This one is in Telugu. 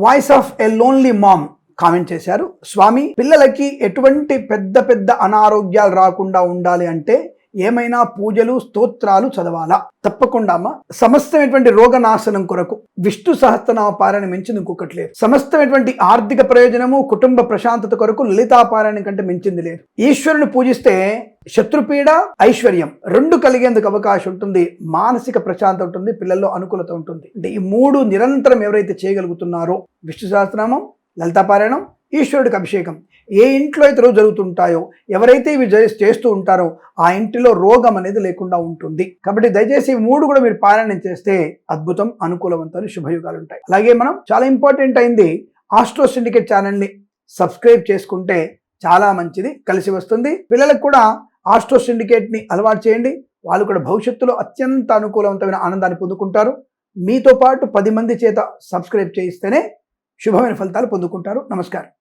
Voice of a lonely mom comment చేశారు. స్వామి, పిల్లలకి ఎటువంటి పెద్ద పెద్ద అనారోగ్యాలు రాకుండా ఉండాలి అంటే ఏమైనా పూజలు స్తోత్రాలు చదవాలా? తప్పకుండా అమ్మ. సమస్తమైనటువంటి రోగనాశనం కొరకు విష్ణు సహస్రనామ పారాయణ మించింది ఇంకొకటి లేదు. సమస్తమైనటువంటి ఆర్థిక ప్రయోజనము, కుటుంబ ప్రశాంతత కొరకు లలితా పారాయణ కంటే మించింది లేదు. ఈశ్వరుని పూజిస్తే శత్రుపీడ, ఐశ్వర్యం రెండు కలిగేందుకు అవకాశం ఉంటుంది. మానసిక ప్రశాంతత ఉంటుంది, పిల్లల్లో అనుకూలత ఉంటుంది. అంటే ఈ మూడు నిరంతరం ఎవరైతే చేయగలుగుతున్నారో, విష్ణు సహస్రనామం, లలితా పారాయణం, ఈశ్వరుడికి అభిషేకం, ఏ ఇంట్లో అయితే రోజు జరుగుతుంటాయో, ఎవరైతే ఇవి చేస్తూ ఉంటారో ఆ ఇంటిలో రోగం అనేది లేకుండా ఉంటుంది. కాబట్టి దయచేసి ఈ మూడు కూడా మీరు పారాయణం చేస్తే అద్భుతం, అనుకూలవంతమైన శుభయుగాలు ఉంటాయి. అలాగే మనం చాలా ఇంపార్టెంట్ అయింది, ఆస్ట్రో సిండికేట్ ఛానల్ని సబ్స్క్రైబ్ చేసుకుంటే చాలా మంచిది, కలిసి వస్తుంది. పిల్లలకు కూడా ఆస్ట్రో సిండికేట్ని అలవాటు చేయండి. వాళ్ళు కూడా భవిష్యత్తులో అత్యంత అనుకూలవంతమైన ఆనందాన్ని పొందుకుంటారు. మీతో పాటు 10 మంది చేత సబ్స్క్రైబ్ చేయిస్తేనే శుభమైన ఫలితాలు పొందుకుంటారు. నమస్కారం.